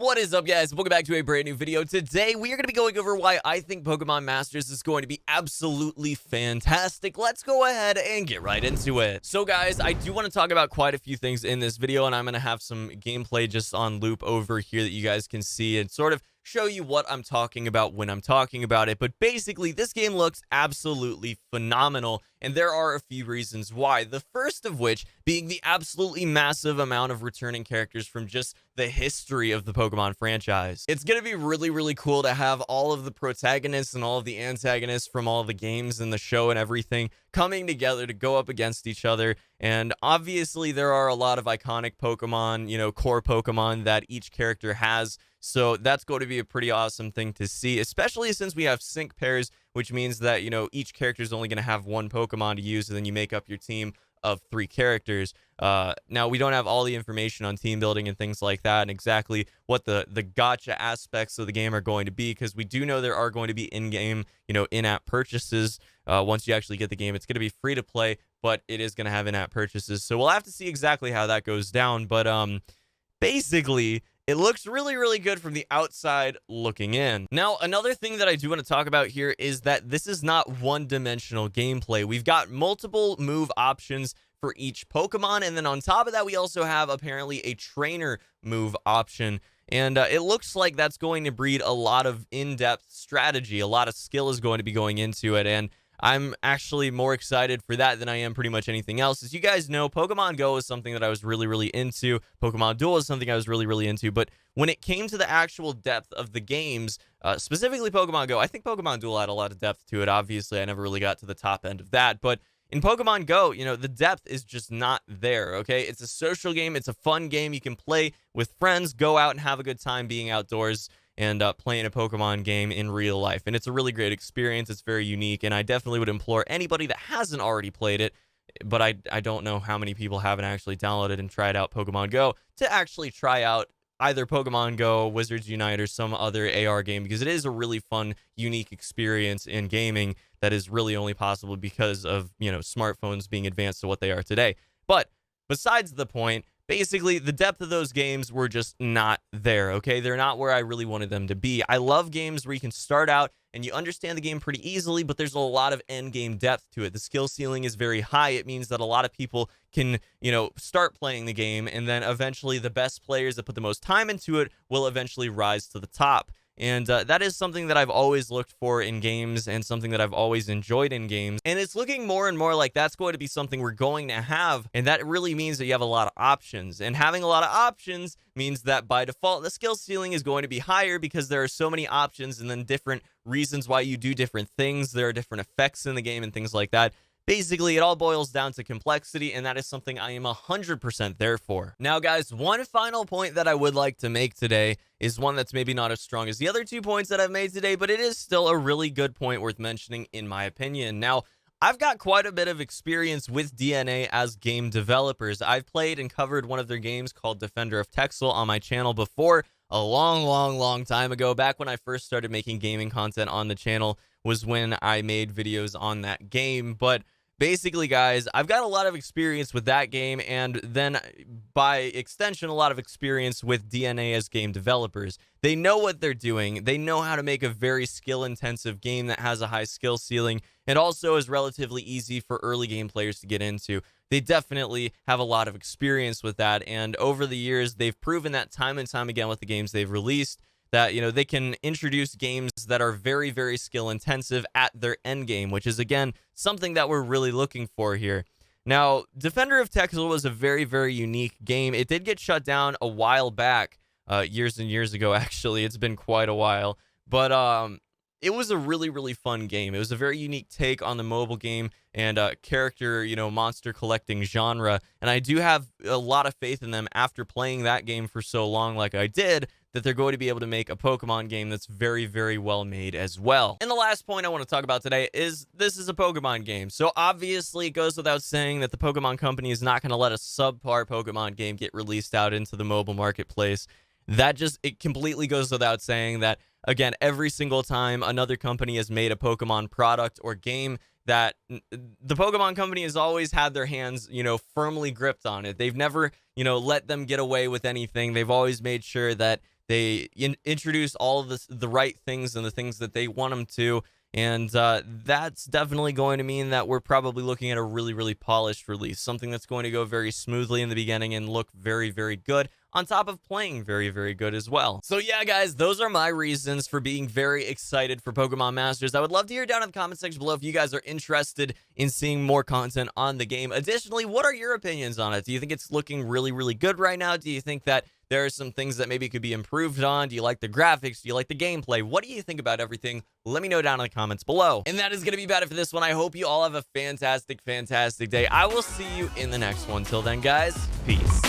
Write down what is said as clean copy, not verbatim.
What is up, guys? Welcome back to a brand new video. Today, we are going to be going over why I think Pokemon Masters is going to be absolutely fantastic. Let's go ahead and get right into it. So, guys, I do want to talk about quite a few things in this video, and I'm going to have some gameplay just on loop over here that you guys can see and sort of show you what I'm talking about when I'm talking about it. But basically, this game looks absolutely phenomenal, and there are a few reasons why. The first of which being the absolutely massive amount of returning characters from just the history of the Pokemon franchise. It's going to be really, really cool to have all of the protagonists and all of the antagonists from all the games and the show and everything coming together to go up against each other. And obviously, there are a lot of iconic Pokemon, core Pokemon that each character has. So that's going to be a pretty awesome thing to see, especially since we have sync pairs, which means that, each character is only going to have one Pokemon to use, and then you make up your team of 3 characters. Now, we don't have all the information on team building and things like that and exactly what the gacha aspects of the game are going to be, because we do know there are going to be in-game, in-app purchases. Once you actually get the game, it's going to be free to play, but it is going to have in-app purchases. So we'll have to see exactly how that goes down. But basically, it looks really, really good from the outside looking in. Now, another thing that I do want to talk about here is that this is not one-dimensional gameplay. We've got multiple move options for each Pokemon, and then on top of that, we also have apparently a trainer move option. And it looks like that's going to breed a lot of in-depth strategy. A lot of skill is going to be going into it, and I'm actually more excited for that than I am pretty much anything else. As you guys know, Pokemon Go is something that I was really, really into. Pokemon Duel is something I was really, really into. But when it came to the actual depth of the games, specifically Pokemon Go, I think Pokemon Duel had a lot of depth to it. Obviously, I never really got to the top end of that. But in Pokemon Go, the depth is just not there, okay? It's a social game. It's a fun game. You can play with friends, go out and have a good time being outdoors and playing a Pokemon game in real life. And it's a really great experience. It's very unique, and I definitely would implore anybody that hasn't already played it, but I don't know how many people haven't actually downloaded and tried out Pokemon Go, to actually try out either Pokemon Go, Wizards Unite, or some other AR game, because it is a really fun, unique experience in gaming that is really only possible because of, smartphones being advanced to what they are today. But besides the point, basically, the depth of those games were just not there, okay? They're not where I really wanted them to be. I love games where you can start out and you understand the game pretty easily, but there's a lot of end-game depth to it. The skill ceiling is very high. It means that a lot of people can, start playing the game, and then eventually the best players that put the most time into it will eventually rise to the top. And that is something that I've always looked for in games and something that I've always enjoyed in games. And it's looking more and more like that's going to be something we're going to have. And that really means that you have a lot of options. And having a lot of options means that by default, the skill ceiling is going to be higher because there are so many options and then different reasons why you do different things. There are different effects in the game and things like that. Basically, it all boils down to complexity, and that is something I am 100% there for. Now, guys, one final point that I would like to make today is one that's maybe not as strong as the other 2 points that I've made today, but it is still a really good point worth mentioning, in my opinion. Now, I've got quite a bit of experience with DNA as game developers. I've played and covered one of their games called Defender of Texel on my channel before, a long, long, long time ago. Back when I first started making gaming content on the channel was when I made videos on that game. But basically, guys, I've got a lot of experience with that game, and then by extension, a lot of experience with DNA as game developers. They know what they're doing. They know how to make a very skill-intensive game that has a high skill ceiling and also is relatively easy for early game players to get into. They definitely have a lot of experience with that, and over the years, they've proven that time and time again with the games they've released, that, they can introduce games that are very, very skill intensive at their end game, which is, again, something that we're really looking for here. Now, Defender of Texel was a very, very unique game. It did get shut down a while back, years and years ago, actually. It's been quite a while. But it was a really, really fun game. It was a very unique take on the mobile game and character, monster collecting genre. And I do have a lot of faith in them after playing that game for so long like I did, that they're going to be able to make a Pokemon game that's very, very well made as well. And the last point I want to talk about today is this is a Pokemon game. So obviously it goes without saying that the Pokemon Company is not going to let a subpar Pokemon game get released out into the mobile marketplace. It completely goes without saying that, again, every single time another company has made a Pokemon product or game, that the Pokemon Company has always had their hands, firmly gripped on it. They've never, let them get away with anything. They've always made sure that they introduce all of the right things and the things that they want them to. And that's definitely going to mean that we're probably looking at a really, really polished release, something that's going to go very smoothly in the beginning and look very, very good, on top of playing very, very good as well. So yeah, guys, those are my reasons for being very excited for Pokemon Masters. I would love to hear down in the comment section below if you guys are interested in seeing more content on the game. Additionally, what are your opinions on it? Do you think it's looking really, really good right now? Do you think that there are some things that maybe could be improved on? Do you like the graphics? Do you like the gameplay? What do you think about everything? Let me know down in the comments below. And that is going to be about it for this one. I hope you all have a fantastic, fantastic day. I will see you in the next one. Till then, guys, peace.